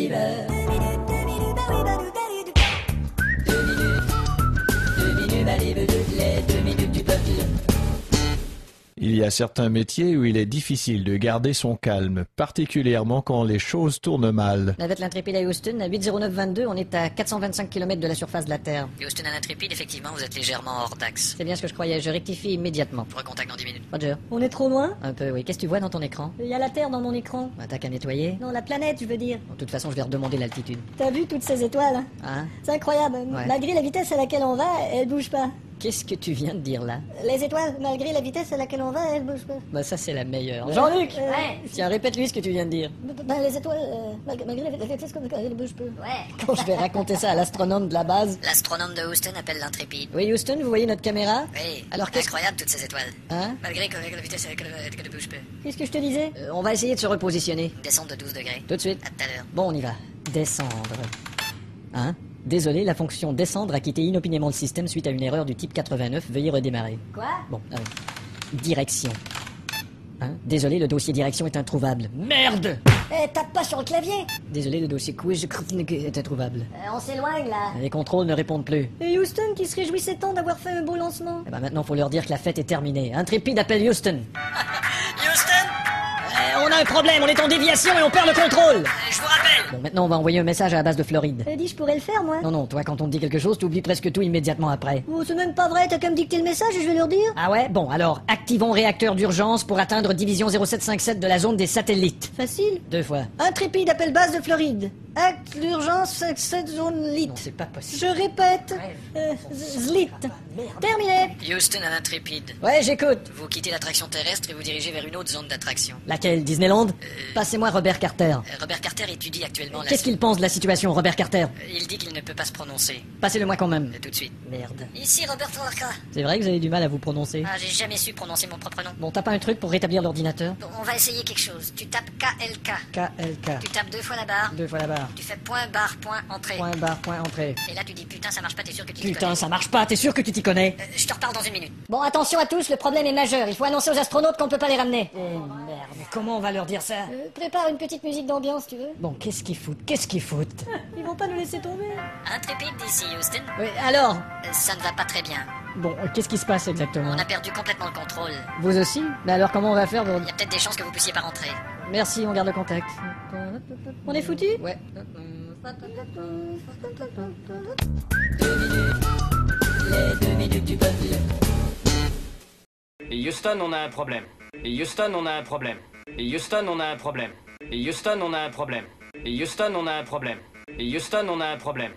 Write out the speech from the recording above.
beaver. Les 2 minutes du peuple. Il y a certains métiers où il est difficile de garder son calme, particulièrement quand les choses tournent mal. Navette l'Intrépide à Houston, à 80922, on est à 425 km de la surface de la Terre. Houston à l'Intrépide, effectivement, vous êtes légèrement hors d'axe. C'est bien ce que je croyais, je rectifie immédiatement. Je recontacte dans 10 minutes. Roger. On est trop loin? Un peu, oui. Qu'est-ce que tu vois dans ton écran? Il y a la Terre dans mon écran. Bah, t'as qu'à nettoyer. Non, la planète, je veux dire. De toute façon, je vais redemander l'altitude. T'as vu toutes ces étoiles, hein? Hein? C'est incroyable. Ouais. Malgré la vitesse à laquelle on va, elles bougent pas. Qu'est-ce que tu viens de dire là? Les étoiles, malgré la vitesse à laquelle on va, elles bougent pas. Bah, ça, c'est la meilleure. Jean-Luc! Ouais. Tiens, répète-lui ce que tu viens de dire. Ben, les étoiles, malgré la vitesse elles bougent pas. Ouais. Quand je vais raconter ça à l'astronome de la base. L'astronome de Houston appelle l'Intrépide. Oui, Houston, vous voyez notre caméra? Oui. Alors, qu'est-ce incroyable toutes ces étoiles. Hein? Malgré que la vitesse elle ne bouge pas. Qu'est-ce que je te disais? On va essayer de se repositionner. Descente de 12 degrés. Tout de suite. À tout à l'heure. Bon, on y va. Descendre. Hein? Désolé, la fonction descendre a quitté inopinément le système suite à une erreur du type 89. Veuillez redémarrer. Quoi? Bon, direction. Hein? Désolé, le dossier direction est introuvable. Merde! Eh, tape pas sur le clavier! Désolé, le dossier quiz est introuvable. On s'éloigne, là. Les contrôles ne répondent plus. Et Houston qui se réjouissait tant d'avoir fait un beau lancement. Eh ben maintenant, faut leur dire que la fête est terminée. Intrépide appelle Houston. Houston, On a un problème, on est en déviation et on perd le contrôle! je vous rappelle. Bon, maintenant, on va envoyer un message à la base de Floride. Dis, je pourrais le faire, moi. Non, non, toi, quand on te dit quelque chose, t'oublies presque tout immédiatement après. Oh, c'est même pas vrai, t'as qu'à me dicter le message et je vais leur dire. Ah ouais? Bon, alors, activons réacteur d'urgence pour atteindre division 0757 de la zone des satellites. Facile. 2 fois. Intrépide appelle base de Floride. Acte d'urgence, cette zone lit. Non, c'est pas possible. Je répète. Zlit. Terminé. Houston à l'Intrépide. Ouais, j'écoute. Vous quittez l'attraction terrestre et vous dirigez vers une autre zone d'attraction. Laquelle? Disneyland? Passez-moi Robert Carter. Robert Carter étudie actuellement la... Qu'est-ce qu'il pense de la situation, Robert Carter? Il dit qu'il ne peut pas se prononcer. Passez-le-moi quand même. Tout de suite. Merde. Ici Robert Walker. C'est vrai que vous avez du mal à vous prononcer. Ah, j'ai jamais su prononcer mon propre nom. Bon, t'as pas un truc pour rétablir l'ordinateur? Bon, on va essayer quelque chose. Tu tapes KLK. KLK. Tu tapes 2 fois la barre. 2 fois la barre. Tu fais point barre point entrée. Point barre, point entrée. Et là tu dis putain ça marche pas, t'es sûr que tu t'y Putain, connais. ça marche pas, t'es sûr que tu t'y connais? Je te reparle dans 1 minute. Bon, attention à tous, le problème est majeur. Il faut annoncer aux astronautes qu'on peut pas les ramener. Merde, mais comment on va leur dire ça? Prépare une petite musique d'ambiance, tu veux. Bon, qu'est-ce qu'ils foutent? Qu'est-ce qu'ils foutent? Ils vont pas nous laisser tomber. Intrépide d'ici Houston. Oui, alors? Ça ne va pas très bien. Bon, qu'est-ce qui se passe exactement? On a perdu complètement le contrôle. Vous aussi? Mais alors comment on va faire pour... Il y a peut-être des chances que vous puissiez pas rentrer. Merci, on garde le contact. On est foutu? Ouais. Les 2 minutes du peuple. Et Houston, on a un problème. Et Houston, on a un problème. Et Houston, on a un problème. Et Houston, on a un problème. Et Houston, on a un problème. Et Houston, on a un problème.